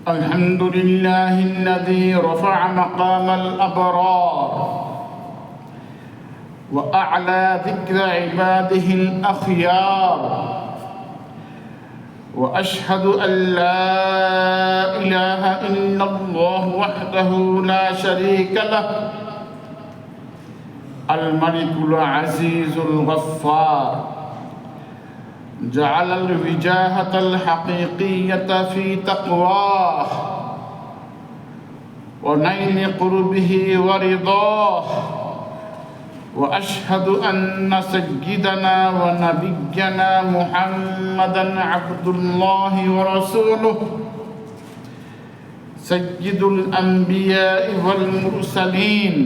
الحمد لله الذي رفع مقام الأبرار وأعلى ذكر عباده الأخيار، وأشهد أن لا إله إلا الله وحده لا شريك له، الملك العزيز الغفار، جعل الوجاهة الحقيقية في تقواه ونيل قربه ورضاه، وأشهد أن سيدنا ونبينا محمدًا عبد الله ورسوله، سيد الأنبياء والمرسلين،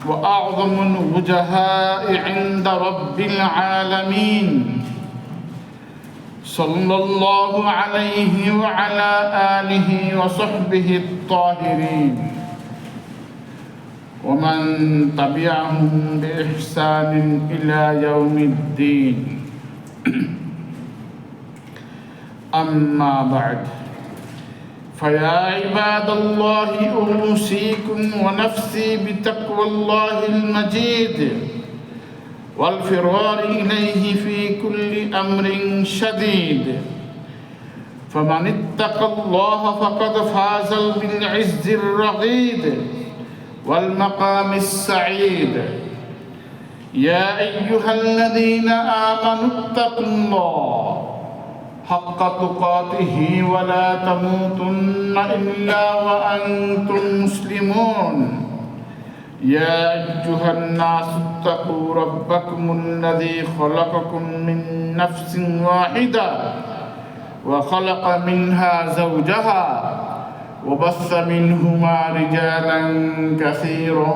وأعظم الوجهاء عند رب العالمين، صلى الله عليه وعلى آله وصحبه الطاهرين، ومن تبعهم بإحسان إلى يوم الدين. أما بعد، فيا عباد الله أوصيكم ونفسي بتقوى الله المجيد والفرار إليه في كل أمر شديد، فمن اتقى الله فقد فاز بالعز الرغيد والمقام السعيد. يا أيها الذين آمنوا اتقوا الله حق تقاته ولا تموتن إلا وأنتم مسلمون. يا أيها الناس اتقوا ربكم الذي خلقكم من نفس واحدة وخلق منها زوجها وبث منهما رجالا كثيرا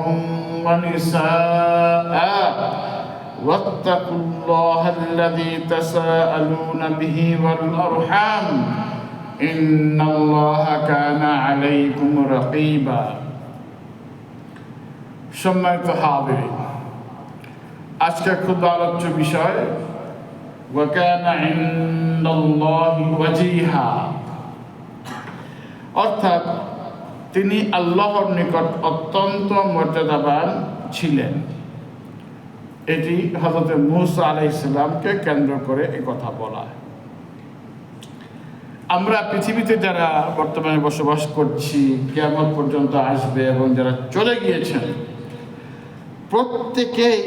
ونساء، واتقوا الله الذي تساءلون به والأرحام إن الله كان عليكم رقيبا। সম্মানিত হাজিরিন, আজকে খুব আলোচ্য বিষয় ওয়াকানা ইনদাল্লাহি ওয়াজিহা, অর্থাৎ তিনি আল্লাহর নিকট অত্যন্ত মর্যাদাবান ছিলেন। এটি হযরত মূসা আলাইহিস সালামকে কেন্দ্র করে এই কথা বলা। আমরা পৃথিবীতে যারা বর্তমানে বসবাস করছি, কিয়ামত পর্যন্ত আসবে এবং যারা চলে গিয়েছেন, প্রত্যেকেই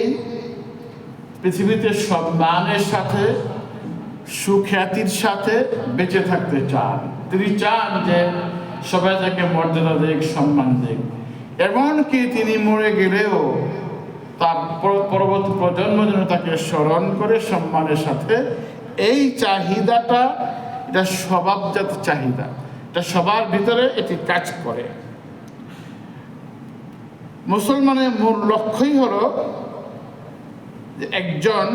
পৃথিবীতে সম্মানের সাথে সুখ্যাতির সাথে বেঁচে থাকতে চান। তিনি চান যে সবাই তাকে মর্যাদা দেখ, সম্মান দেখ। এমনকি তিনি মরে গেলেও তার পরবর্তী প্রজন্ম যেন তাকে স্মরণ করে সম্মানের সাথে। এই চাহিদাটা, এটা স্বভাবজাত চাহিদা, এটা সবার ভিতরে এটি কাজ করে। মুসলমানের মূল লক্ষ্যই হলো যে একজন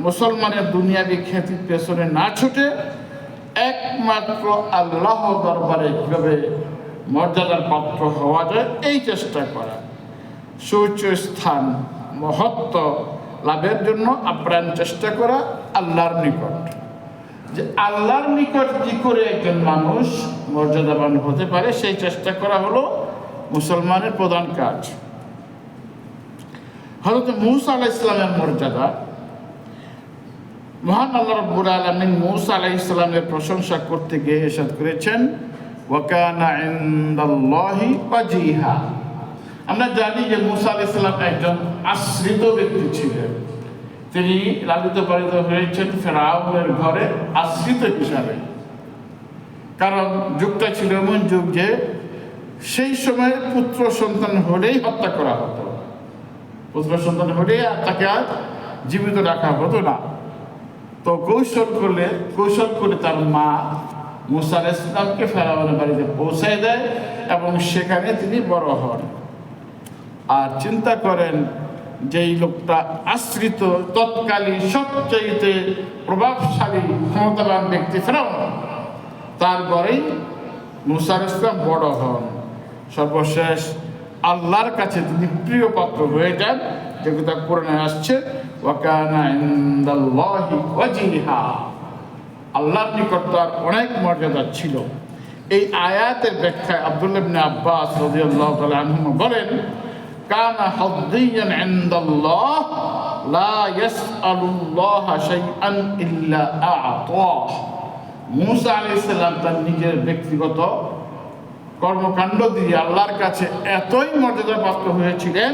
মুসলমানের দুনিয়াবি খ্যাতির পেছনে না ছুটে একমাত্র আল্লাহ দরবারে কীভাবে মর্যাদার পাত্র হওয়া যায় এই চেষ্টা করা, সুউচ্চ স্থান মহত্ব লাভের জন্য আপ্রাণ চেষ্টা করা আল্লাহর নিকট। যে আল্লাহর নিকট কি করে একজন মানুষ মর্যাদাবান হতে পারে সেই চেষ্টা করা হলো মুসলমানের প্রধান কাজ। হযরত মূসা আলাইহিস সালামের মর্যাদা, মহান আল্লাহ রাব্বুল আলামিন মূসা আলাইহিস সালামের প্রশংসা করতে গিয়ে ইরশাদ করেছেন ওয়াকানা ইনদাল্লাহি ওয়াজিহা। আমরা জানি যে মূসা আলাইহিস সালাম একজন আশ্রিত ব্যক্তি ছিলেন। তিনি লালিত পালিত হয়েছেন ফেরাউনের ঘরে আশ্রিত হিসাবে। কারণ যুগটা ছিল এমন যুগ যে সেই সময় পুত্র সন্তান হলেই হত্যা করা হতো, পুত্র সন্তান হলেই তাকে আর জীবিত রাখা হতো না। তো কৌশল করে তার মা মূসা আলাইহিস সালামকে ফেরাউনের বাড়িতে পৌঁছায় দেয় এবং সেখানে তিনি বড় হন। আর চিন্তা করেন, যেই লোকটা আশ্রিত, তৎকালীন সবচাইতে প্রভাবশালী ক্ষমতাবান ব্যক্তি ফেরাউন, তার ঘরেই মূসা আলাইহিস সালাম বড় হন। সর্বশেষ আল্লাহর কাছে তিনি প্রিয় পাত্র হয়ে যান, যে কথা কোরআনে আসছে ওয়াকানা ইনদাল্লাহি ওয়াজিহা। আল্লাহর নিকট তার অনেক মর্যাদা ছিল। এই আয়াতের ব্যাখ্যায় আব্দুল্লাহ ইবনে আব্বাস রাদিয়াল্লাহু তাআলা আনহু বলেন, কানা হাদ্দিয়ান ইনদাল্লাহ লা ইয়াসআলুল্লাহা শাইআন ইল্লা আ'তাহ। মূসা আলাইহিস সালাম তার নিজের ব্যক্তিগত কর্মকাণ্ড দিয়ে আল্লাহর কাছে এতই মর্যাদাপ্রাপ্ত হয়েছিলেন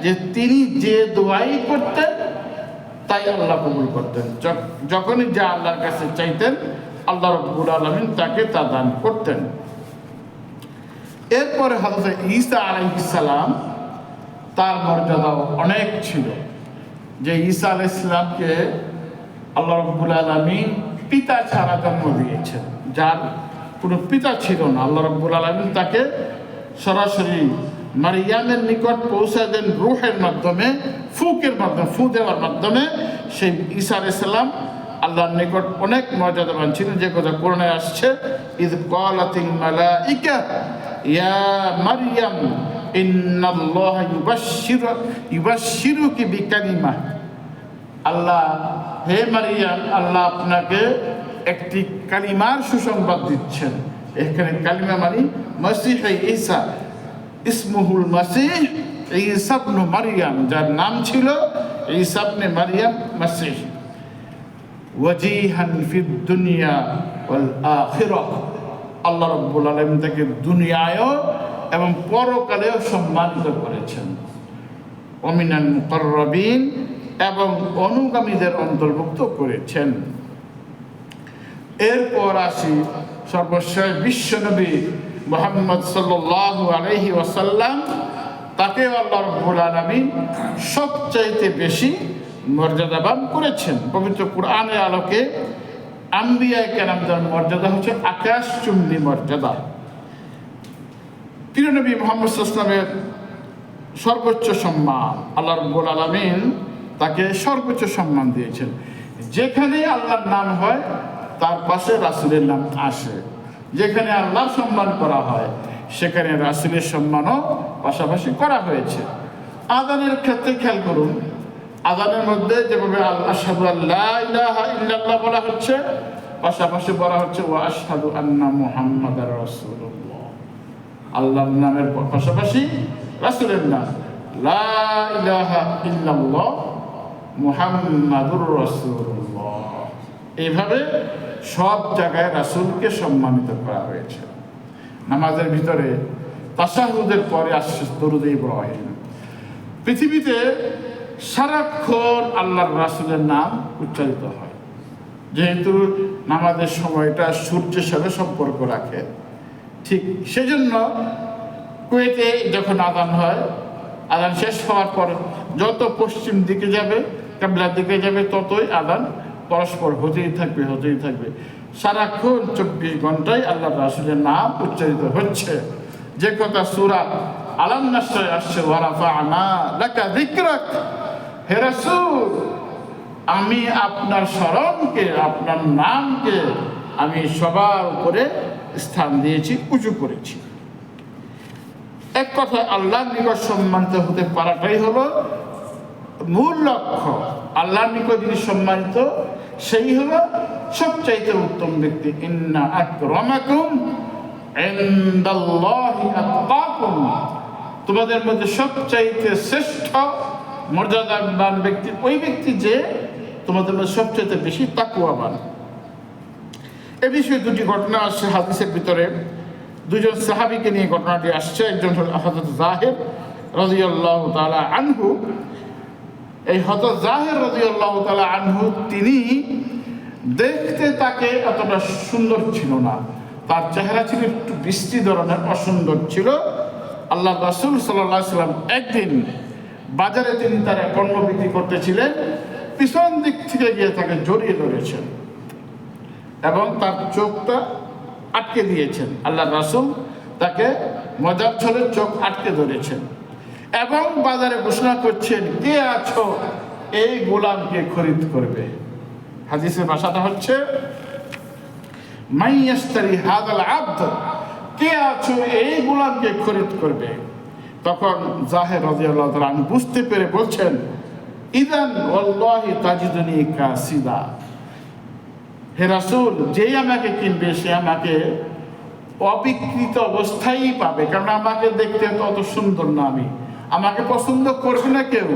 যে তিনি যে দোয়াই করতেন তাই আল্লাহ কবুল করতেন। যখনই যা আল্লাহর কাছে চাইতেন আল্লাহ রাব্বুল আলামিন তাকে তা দান করতেন। এরপরে হযরত ঈসা আলাইহিস সালাম, তার মর্যাদাও অনেক ছিল। যে ঈসা আলাইহিস সালামকে আল্লাহ রাব্বুল আলামিন পিতা ছাড়া জন্ম দিয়েছেন, যার কোনো পিতা ছিল না। আল্লাহ রাব্বুল আলামিন তাকে সরাসরি মারিয়ামের নিকট পৌঁছে দেন রূহের মাধ্যমে, ফু দেওয়ার মাধ্যমে। সেই ঈসা আলাইহিস সালাম আল্লাহর নিকট অনেক মর্যাদাবান ছিলেন, যে কথা কোরআনে আসছে, ইয ক্বালাতিল মালাইকা ইয়া মারইয়াম ইন্নাল্লাহা ইউবাশশিরুকি বিকালিমা। আল্লাহ, হে মারিয়াম, আল্লাহ আপনাকে একটি কালিমার সুসংবাদ দিচ্ছেন। এখানে কালিমা মানে মসিহ ঈসা, ইসমুহুল মসিহ ঈসা ইবনে মারইয়াম, যার নাম ছিল ঈসা ইবনে মারইয়াম মসিহ। ওয়াজিহান ফিদ দুনিয়া ওয়াল আখিরাহ। আল্লাহ রাব্বুল আলামিন তাকে দুনিয়ায়ও এবং পরকালেও সম্মানিত করেছেন। ওমিনাল মুকাররাবিন, এবং অনুগামীদের অন্তর্ভুক্ত করেছেন। এরপর আসি সর্বশেষ বিশ্বনবী মুহাম্মদ সাল্লাল্লাহু আলাইহি ওয়াসাল্লাম। তাকে আল্লাহ রাব্বুল আলামিন সবচাইতে বেশি মর্যাদাবান করেছেন। পবিত্র কুরআনের আলোকে আম্বিয়া কেরামদের মর্যাদা হচ্ছে আকাশচুম্বী মর্যাদা। প্রিয় নবী মুহাম্মদ সাল্লাল্লাহু আলাইহি ওয়াসাল্লামের সর্বোচ্চ সম্মান, আল্লাহ রাব্বুল আলামিন তাকে সর্বোচ্চ সম্মান দিয়েছেন। যেখানে আল্লাহর নাম হয় তার পাশে রাসূলের নাম আসে। যেখানে আল্লাহর সম্মান করা হয় সেখানে রাসূলের সম্মানও পাশাপাশি করা হয়েছে। আযানের ক্ষেত্রে খেয়াল করুন, আযানের মধ্যে যেভাবে আশহাদু আল্লা ইলাহা ইল্লাল্লাহ বলা হচ্ছে, পাশাপাশি বলা হচ্ছে ওয়া আশহাদু আন্না মুহাম্মাদার রাসূলুল্লাহ। আল্লাহর নামের পাশাপাশি রাসূলের নাম, লা ইলাহা ইল্লাল্লাহ মুহাম্মাদুর রাসূলুল্লাহ। এইভাবে সব জায়গায় রাসূলকে সম্মানিত করা হয়েছে। নামাজের ভিতরে তাশাহুদের পরে আসছে দরুদ ইব্রাহিম। পৃথিবীতে সারাক্ষণ আল্লাহর রাসূলের নাম উচ্চারিত হয়, যেহেতু নামাজের সময়টা সূর্যের সাথে সম্পর্ক রাখে। ঠিক সেজন্য কুয়েতে যখন আযান হয়, আযান শেষ হওয়ার পর যত পশ্চিম দিকে যাবে, কিবলার দিকে যাবে, ততই আযান পরস্পর হতেই থাকবে। সারাক্ষণ 24 ঘন্টায় আল্লাহর রাসূলের নাম উচ্চারিত হচ্ছে। যে কথা সূরা আলাম নাসরে আসছে, ওয়া রাফা'না লাকা যিকরাক। হে রাসূল, আমি আপনার স্মরণকে, আপনার নামকে আমি সবার উপরে স্থান দিয়েছি, উঁচু করেছি। এক কথায় আল্লাহর নিকট সম্মানিত হতে পারাটাই হলো মূল লক্ষ্য। আল্লাহর নিকট যিনি সম্মানিত, সেই হলো সবচাইতে উত্তম ব্যক্তি। ইন্না আকরামাকুম ইনদাল্লাহি আতকাকুম। তোমাদের মধ্যে সবচাইতে শ্রেষ্ঠ মর্যাদাবান ব্যক্তি ওই ব্যক্তি যে তোমাদের মধ্যে সবচাইতে বেশি তাকওয়াবান। এ বিষয়ে দুটি ঘটনা আসছে হাদিসের ভিতরে। দুজন সাহাবীকে নিয়ে ঘটনাটি আসছে। একজন হল হযরত যাহির রাদিয়াল্লাহু তাআলা আনহু। এই হযরত যাহির রাদিয়াল্লাহু তাআলা আনহু, তিনি দেখতে তাকে এতটা সুন্দর ছিল না, তার চেহারা ছিল একটু বিশ্রী ধরনের, অসুন্দর ছিল। আল্লাহ রাসূল সাল্লাল্লাহু আলাইহি ওয়াসাল্লাম একদিন বাজারে তিনি তার পণ্য বিক্রি করতেছিলেন, পিছন দিক থেকে গিয়ে তাকে জড়িয়ে ধরেছেন এবং তার চোখটা আটকে দিয়েছেন। আল্লাহ রাসূল তাকে মজার ছলে চোখ আটকে ধরেছেন এবং বাজারে ঘোষণা করছেন, কে আছো এই গোলামকে খরিদ করবে। হাদিসের ভাষাটা হচ্ছে মাইয়াশতারি হাযাল আবদ, কে আছো এই গোলামকে খরিদ করবে। তখন যাহির রাদিয়াল্লাহু তাআলা বুঝতে পেরে বলছেন, ইদান ওয়াল্লাহি তাজিদুনি কাসিদা। হে রাসূল, যেই আমাকে কিনবে সে আমাকে অবিকৃত অবস্থায় পাবে, কারণ আমাকে দেখতে অত সুন্দর না, আমাকে পছন্দ করবে না কেউ।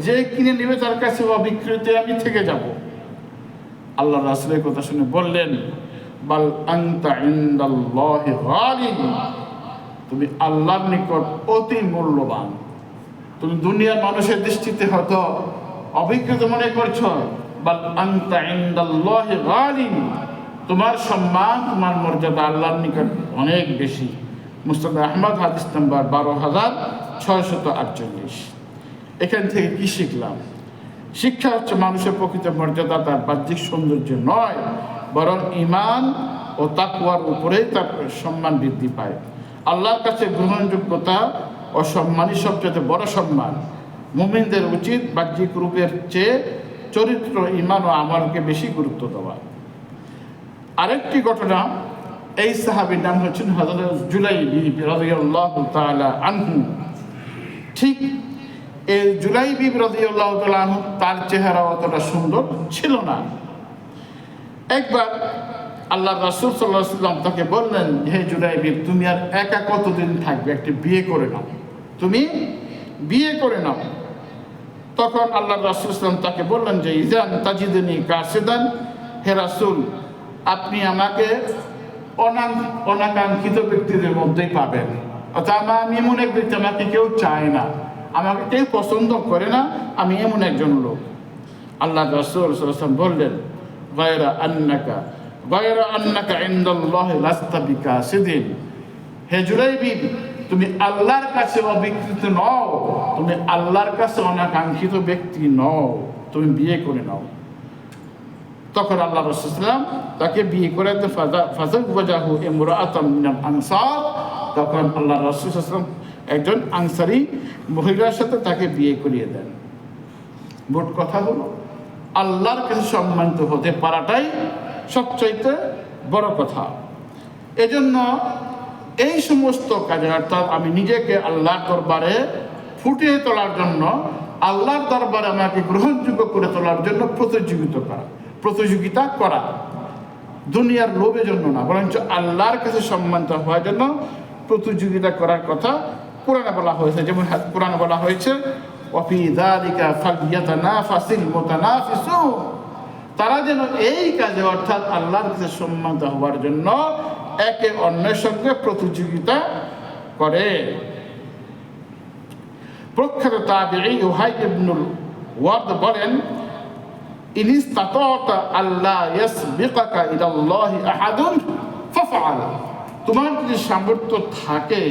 যে কিনে নেবে তার কাছে অবিকৃত আমি থেকে যাব। আল্লাহ রাসূলের কথা শুনে বললেন, বাল আনতা ইনদাল্লাহি গালিন, তুমি আল্লাহর নিকট অতি মূল্যবান। তুমি দুনিয়ার মানুষের দৃষ্টিতে হয়তো অবিকৃত মনে করছো, বাল আনতা ইনদাল্লাহি গালিন, তোমার সম্মান, তোমার মর্যাদা আল্লাহর নিকট অনেক বেশি। মুসনাদ আহমদ, হাদিস নাম্বার 12648। এখান থেকে কি শিখলাম? শিক্ষা হচ্ছে মানুষের প্রকৃত মর্যাদা তার বাহ্যিক সৌন্দর্য নয়, বরং ঈমান ও তাকওয়ার উপরেই তার সম্মান বৃদ্ধি পায়। আল্লাহর কাছে গ্রহণযোগ্যতা ও সম্মানই সবচেয়ে বড় সম্মান। মুমিনদের উচিত বাহ্যিক রূপের চেয়ে চরিত্র, ঈমান ও আমলকে বেশি গুরুত্ব দেওয়া। আরেকটি ঘটনা, এই সাহাবীর নাম হচ্ছেন হযরত জুলাইবি রাদিয়াল্লাহু তাআলা আনহু। ঠিক এই জুলাইবি রাদিয়াল্লাহু তাআলা আনহু, তার চেহারা অতটা সুন্দর ছিল না। একবার আল্লাহ রাসূল সাল্লাল্লাহু আলাইহি ওয়াসাল্লাম তাকে বললেন, হে জুলাইবি, তুমি আর একা কতদিন থাকবে? একটি বিয়ে করে নাও, তুমি বিয়ে করে নাও। তখন আল্লাহ রাসূল সাল্লাল্লাহু আলাইহি ওয়াসাল্লাম তাকে বললেন যে, ইজান তাজিদুনি কাসিদান, হে রাসূল, আপনি আমাকে অনাকাঙ্ক্ষিত ব্যক্তিদের মধ্যেই পাবেন। অর্থাৎ আমি এমন এক ব্যক্তি, আমাকে কেউ চায় না, আমাকে কেউ পছন্দ করে না, আমি এমন একজন লোক। আল্লাহ রাসূল সাল্লাল্লাহু আলাইহি ওয়াসাল্লাম বললেন, গায়রা আন্নাকা ইনদাল্লাহি লাস্তা বিকাসিদিন, হে জুলাইবি, তুমি আল্লাহর কাছে অবিকৃত নও, তুমি আল্লাহর কাছে অনাকাঙ্ক্ষিত ব্যক্তি নও, তুমি বিয়ে করে নাও। তখন আল্লাহ রাসূল সাল্লাল্লাহু আলাইহি ওয়াসাল্লাম তাকে বিয়ে করে ফাযাওয়াজাহু ইমরাআতাম মিনাল আনসার। তখন আল্লাহ রাসূল সাল্লাল্লাহু আলাইহি ওয়াসাল্লাম একজন আনসারী মহিলার সাথে তাকে বিয়ে করিয়ে দেন। মোট কথা হলো, আল্লাহর কাছে সম্মানিত হতে পারাটাই সবচাইতে বড় কথা। এজন্য এই সমস্ত কাজে, অর্থাৎ আমি নিজেকে আল্লাহর দরবারে ফুটিয়ে তোলার জন্য, আল্লাহর দরবারে আমাকে গ্রহণযোগ্য করে তোলার জন্য প্রতিযোগিতা করা, দুনিয়ার লোভের জন্য না, বরঞ্চ আল্লাহর কাছে সম্মানিত হওয়ার জন্য প্রতিযোগিতা করার কথা কোরআনে বলা হয়েছে। যেমন কোরআনে বলা হয়েছে, ওয়াফি যালিকা ফালইয়াতানাফাসিল মুতানাফিসুন, তারা যেন এই কাজে, অর্থাৎ আল্লাহর কাছে সম্মানিত হওয়ার জন্য একে অন্যের সঙ্গে প্রতিযোগিতা করে। প্রখ্যাত তাবিঈ উহাই ইবনুল ওয়ার্দ বলেন, ইনিস্তাতাতা আল্লা ইয়াসবিকাকা ইলাল্লাহি আহাদুন ফাফআল, তোমার যদি সামর্থ্য থাকে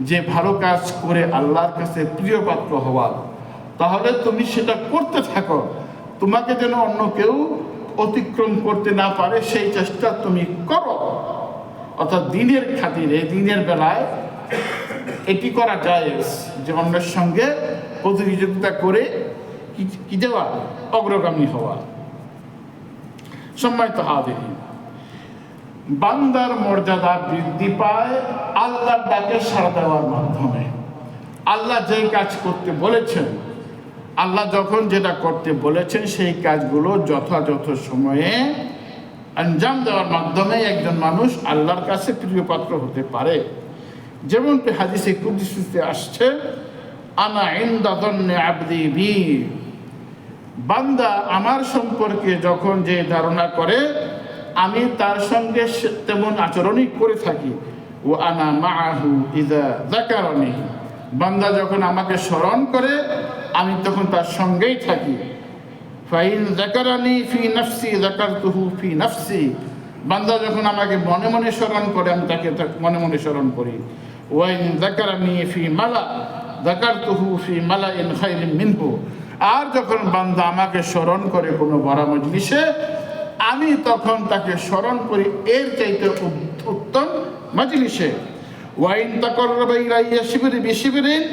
যে ভালো কাজ করে আল্লাহর কাছে প্রিয় পাত্র হওয়ার, তাহলে তুমি সেটা করতে থাকো। তোমাকে যেন অন্য কেউ অতিক্রম করতে না পারে সেই চেষ্টা তুমি করো। অর্থাৎ দিনের খাতিরে, দিনের বেলায় এটি করা যায় যে অন্যের সঙ্গে প্রতিযোগিতা করে কি দেওয়া, অগ্রগামী হওয়া। সম্মানিত হাজিরিন, বান্দার মর্যাদা বৃদ্ধি পায় আল্লাহর ডাকে সাড়া দেওয়ার মাধ্যমে। আল্লাহ যেই কাজ করতে বলেছেন, আল্লাহ যখন যেটা করতে বলেছেন, সেই কাজগুলো যথাযথ সময়ে আঞ্জাম দেওয়ার মাধ্যমে একজন মানুষ আল্লাহর কাছে প্রিয় পাত্র হতে পারে। যেমনটি হাদিসে কুদসিতে আসছে, আনা ইনদা যান্নি আবদি বি, বান্দা আমার সম্পর্কে যখন যে ধারণা করে আমি তার সঙ্গে তেমন আচরণই করে থাকি। ও আনা মাআহু ইযা যাকারানি, বান্দা যখন আমাকে স্মরণ করে আমি তখন তার সঙ্গেই থাকি। ফাইন যাকারানি ফি নাফসি যাকারতুহু ফি নাফসি, বান্দা যখন আমাকে মনে মনে স্মরণ করে আমি তাকে মনে মনে স্মরণ করি। ওয়াইন যাকারানি ফি মালা যাকারতুহু ফি মালাইন খায়রিন মিনহু, আর যখন বান্দা আমাকে স্মরণ করে কোনো বড় মজলিসে, আমি তখন তাকে স্মরণ করি এর চাইতে উত্তম মজলিসে। ওয়াইন তাকাররাবা ইলাইয়া শিবরি বিশিবরিন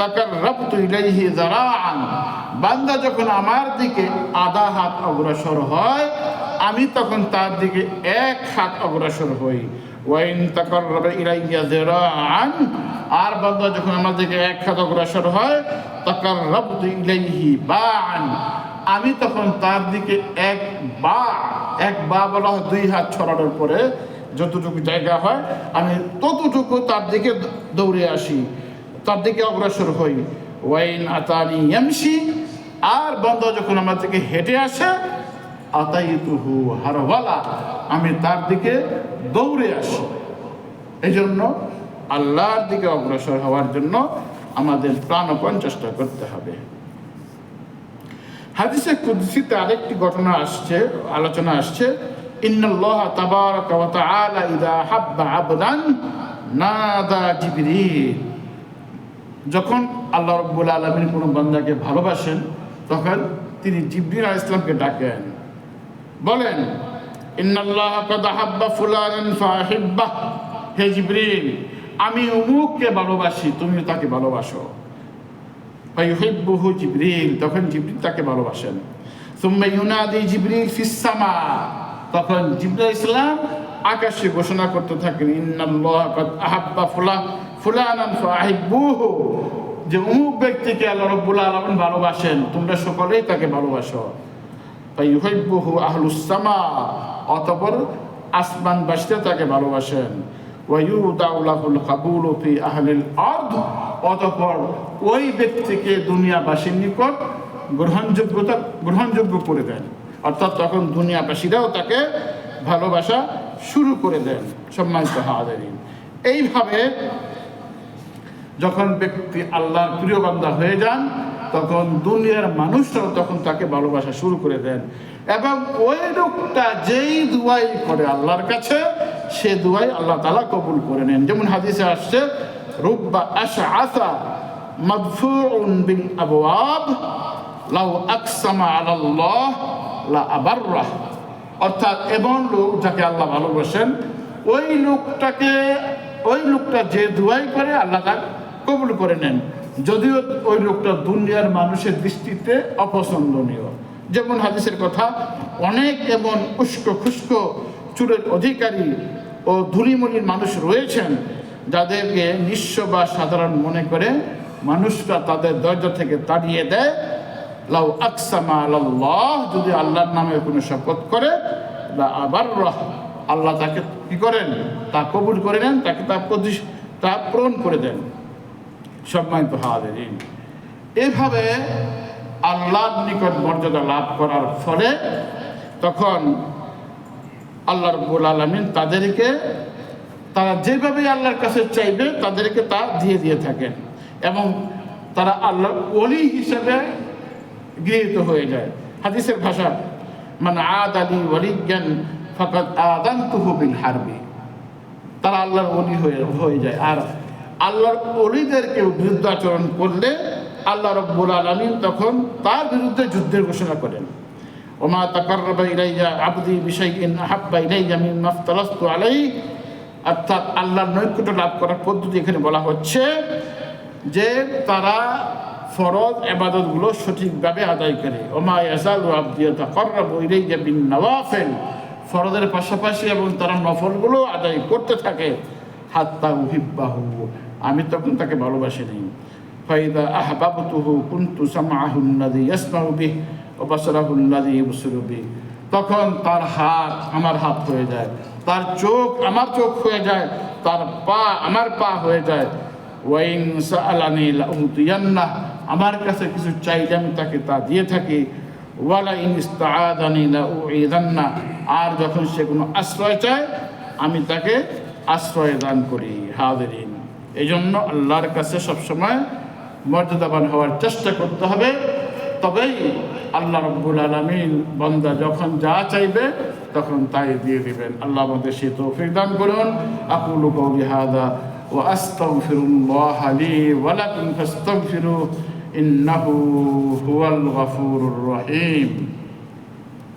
তাকাররাবতু ইলাইহি যারাআন, বান্দা যখন আমার দিকে আধা হাত অগ্রসর হয় আমি তখন তার দিকে এক হাত অগ্রসর হই। ওয়াইন তাকাররাবা ইলাইয়া যারাআন, আর বান্দা যখন আমার দিকে এক হাত অগ্রসর হয় তাকাররাবতু ইলাইহি বাআন, আমি তখন তার দিকে এক বা বলা হয় 2 হাত ছড়ানোর পরে যতটুকু জায়গা হয় আমি ততটুকু তার দিকে দৌড়ে আসি, তার দিকে অগ্রসর হই। ওয়াইন আতানি ইয়ামশি, আর বান্দা যখন আমার দিকে হেঁটে আসে আতাইতুহু হারওয়ালা, আমি তার দিকে দৌড়ে আসি। এই জন্য আল্লাহর দিকে অগ্রসর হওয়ার জন্য আমাদের প্রাণপণ চেষ্টা করতে হবে। হাদিসে কুদসিতে আরেকটি ঘটনা আসছে, আলোচনা আসছে, ইন্নাল্লাহ তাবারাকা ওয়া তাআলা ইযা হাব্বা আবদান নাদা জিবরিল। যখন আল্লাহ রাব্বুল আলামিন কোনো বান্দাকে ভালোবাসেন তখন তিনি জিবরিল আলাইহিস সালামকে ডাকেন, বলেন ইন্নাল্লাহ কাদ হাব্বা ফুলানান ফাহিব্বাহ, হে জিবরিল আমি অমুককে ভালোবাসি, তুমি তাকে ভালোবাসো। ফায়ুহিব্বুহু জিবরিল, তখন জিবরিল তাকে ভালোবাসেন। সুম্মা ইউনাদি জিবরিল ফিস সামা, তখন জিবরিল আলাইহিস সালাম আকাশে ঘোষণা করতে থাকেন ইন্নাল্লাহ কাদ আহাব্বা ফুলানান ফাহিব্বুহু, যে অমুক ব্যক্তিকে আল্লাহ রাব্বুল আলামিন ভালোবাসেন, তোমরা সকলেই তাকে ভালোবাসো। ফায়ুহিব্বুহু আহলুস সামা, অতঃপর আসমানবাসীরা তাকে ভালোবাসেন। ওয়ায়ুদাউ লাহুল কাবুলু ফি আহলিল আরদ, অতঃপর ওই ব্যক্তিকে দুনিয়াবাসীর নিকট গ্রহণযোগ্য করে দেন, অর্থাৎ তখন দুনিয়াবাসীরাও তাকে ভালোবাসা শুরু করে দেন। সম্মানিত হাজিরিন, এইভাবে যখন ব্যক্তি আল্লাহর প্রিয় বান্দা হয়ে যান তখন দুনিয়ার মানুষরাও তখন তাকে ভালোবাসা শুরু করে দেন, এবং ওই লোকটা যেই দুয়াই করে আল্লাহর কাছে সে দুয়াই আল্লাহ তাআলা কবুল করে নেন। যেমন হাদিসে আসছে রুব্বা আশআসা মাদফুউন বিল আবওয়াব লাউ আকসামা আলাল্লাহ লা আবাররাহ, অর্থাৎ এমন লোক যাকে আল্লাহ ভালোবাসেন ওই লোকটা যে দুয়াই করে আল্লাহ তাকে কবুল করে নেন, যদিও ওই লোকটা দুনিয়ার মানুষের দৃষ্টিতে অপছন্দনীয়। যেমন হাদিসের কথা, অনেক এমন উস্কো খুস্কো চুলের অধিকারী ও ধুলিমুলির মানুষ রয়েছেন যাদেরকে নিঃস্ব বা সাধারণ মনে করে মানুষরা তাদের দরজা থেকে তাড়িয়ে দেয়। লাউ আকসামা আলাল্লাহ, যদি আল্লাহর নামে কোনো শপথ করে, লা আবাররাহ, আল্লাহ তাকে কি করেন, তা কবুল করে নেন, তাকে তা পূরণ করে দেন। সম্মানিত হাজিরিন, এভাবে আল্লাহর নিকট মর্যাদা লাভ করার ফলে তখন আল্লাহ রাব্বুল আলামিন তারা যেভাবে আল্লাহর কাছে চাইবে তাদেরকে তা দিয়ে থাকেন, এবং তারা আল্লাহর ওলি হিসেবে গৃহীত হয়ে যায়। হাদিসের ভাষা, মান আদালি ওয়ালিয়ান ফাকাদ আযানতুহু বিল হারবি, তারা আল্লাহর ওলি হয়ে যায়। আর আল্লাহর ওলিদেরকে বিরুদ্ধাচরণ করলে আল্লাহ রাব্বুল আলামিন তখন তার বিরুদ্ধে যুদ্ধের ঘোষণা করেন। ওমা তাকাররাবা ইলাইয়া আবদি বিশাইইন আহাব্বা ইলাইয়া মিম্মা ইফতারাস্তু আলাইহি, অর্থাৎ আল্লাহর নৈকট্য লাভ করার পদ্ধতি এখানে বলা হচ্ছে যে তারা ফরজ ইবাদতগুলো সঠিকভাবে আদায় করে। ওমা ইয়াযালু আবদি ইয়াতাকাররাবু ইলাইয়া বিন নওয়াফিল, ফরজের পাশাপাশি এবং তারা নফলগুলো আদায় করতে থাকে। হাত্তা উহিব্বাহু, আমি তখন তাকে ভালোবাসি নেই। ফাইদা আহবাবতুহু কুনতু সামআহুল্লাযী ইয়াসমাউ বিহি ওয়া বাসারাহুল্লাযী ইবসিরু বিহি, তখন তার হাত আমার হাত হয়ে যায়, তার চোখ আমার চোখ হয়ে যায়, তার পা আমার পা হয়ে যায়। ওয়াইন সাআলানি লাউতিয়ান্নাহ, আমার কাছে কিছু চাইলে আমি তাকে তা দিয়ে থাকি। ওয়ালা ইন ইস্তাআযানি লাউঈযান্নাহ, আর যখন সে কোনো আশ্রয় চায় আমি তাকে আশ্রয় দান করি। হাজিরিন, এই জন্য আল্লাহর কাছে সবসময় মর্যাদাবান হওয়ার চেষ্টা করতে হবে, তবেই আল্লাহ রাব্বুল আলামিন বান্দা যখন যা চাইবে তখন তাই দিয়ে দিবেন। আল্লাহ আমাদের সেই তৌফিক দান করুন। আকুলু কওলি হাযা ওয়া আস্তাগফিরুল্লাহ লি ওয়া লাকুম ফাস্তাগফিরুহু ইন্নাহু হুয়াল গফুরুর রহিম।